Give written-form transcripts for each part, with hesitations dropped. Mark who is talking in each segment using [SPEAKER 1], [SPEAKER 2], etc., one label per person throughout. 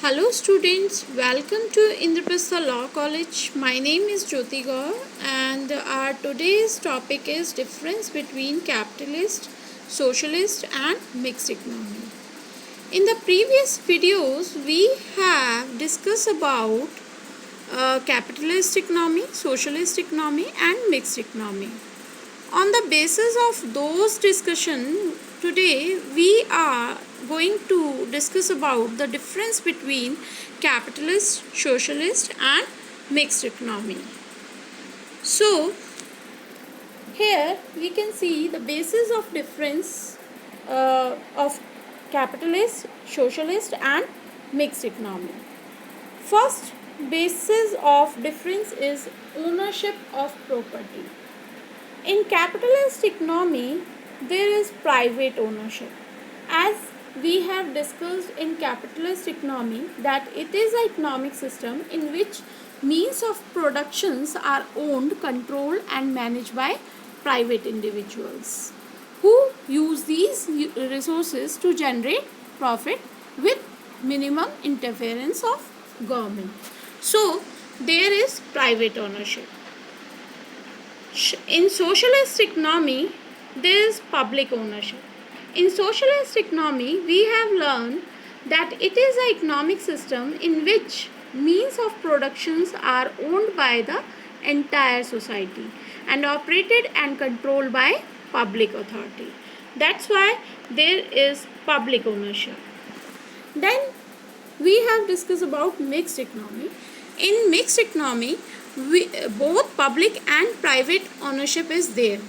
[SPEAKER 1] Hello students, welcome to Indraprastha Law College. My name is Jyoti Gaur and our today's topic is difference between capitalist, socialist and mixed economy. In the previous videos, we have discussed about capitalist economy, socialist economy and mixed economy. On the basis of those discussion, today we are going to discuss about the difference between capitalist, socialist and mixed economy. So, here we can see the basis of difference of capitalist, socialist and mixed economy. First basis of difference is ownership of property. In capitalist economy, there is private ownership. As we have discussed in capitalist economy that it is an economic system in which means of productions are owned, controlled and managed by private individuals who use these resources to generate profit with minimum interference of government. So, there is private ownership. In socialist economy, there is public ownership. In socialist economy, we have learned that it is an economic system in which means of productions are owned by the entire society and operated and controlled by public authority. That's why there is public ownership. Then we have discussed about mixed economy. In mixed economy, both public and private ownership is there.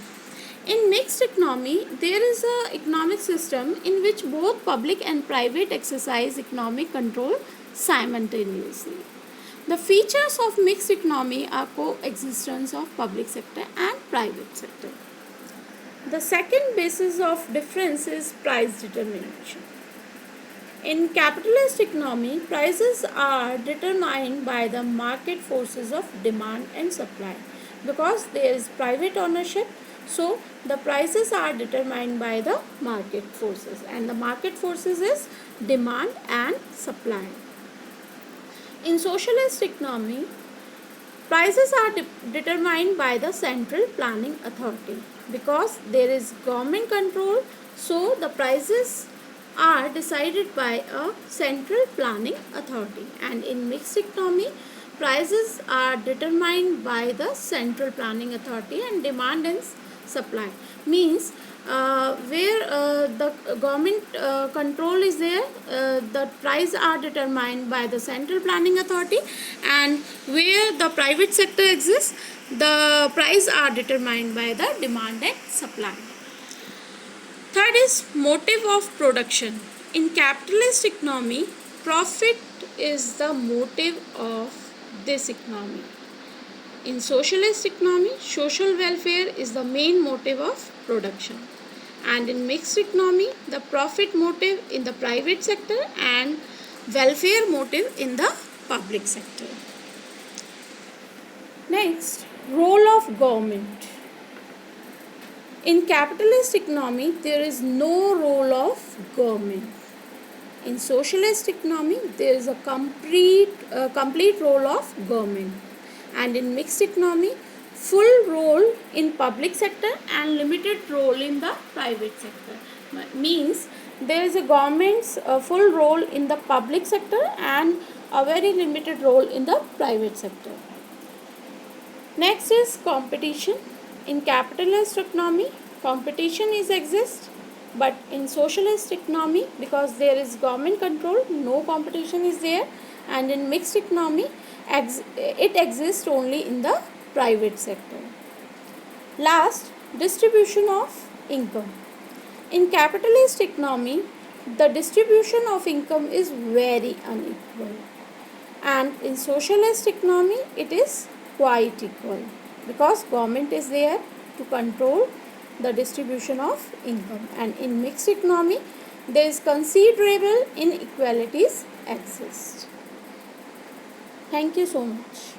[SPEAKER 1] In mixed economy, there is an economic system in which both public and private exercise economic control simultaneously. The features of mixed economy are coexistence of public sector and private sector. The second basis of difference is price determination. In capitalist economy, prices are determined by the market forces of demand and supply. Because there is private ownership, so the prices are determined by the market forces, and the market forces is demand and supply. In socialist economy, prices are determined by the central planning authority. Because there is government control, so the prices are decided by a central planning authority. And in mixed economy, prices are determined by the central planning authority and demand and supply. Means where the government control is there, the price are determined by the central planning authority, and where the private sector exists, the price are determined by the demand and supply. Third is motive of production. In capitalist economy, profit is the motive of this economy. In socialist economy, social welfare is the main motive of production. And in mixed economy, the profit motive in the private sector and welfare motive in the public sector. Next, role of government. In capitalist economy, there is no role of government. In socialist economy, there is a complete role of government. And in mixed economy, full role in public sector and limited role in the private sector. Means there is a government's full role in the public sector and a very limited role in the private sector. Next is competition. In capitalist economy, competition exists, but in socialist economy, because there is government control, no competition is there, and in mixed economy, it exists only in the private sector. Last, distribution of income. In capitalist economy, the distribution of income is very unequal, and in socialist economy, it is quite equal, because government is there to control the distribution of income. And in mixed economy, there is considerable inequalities exist. Thank you so much.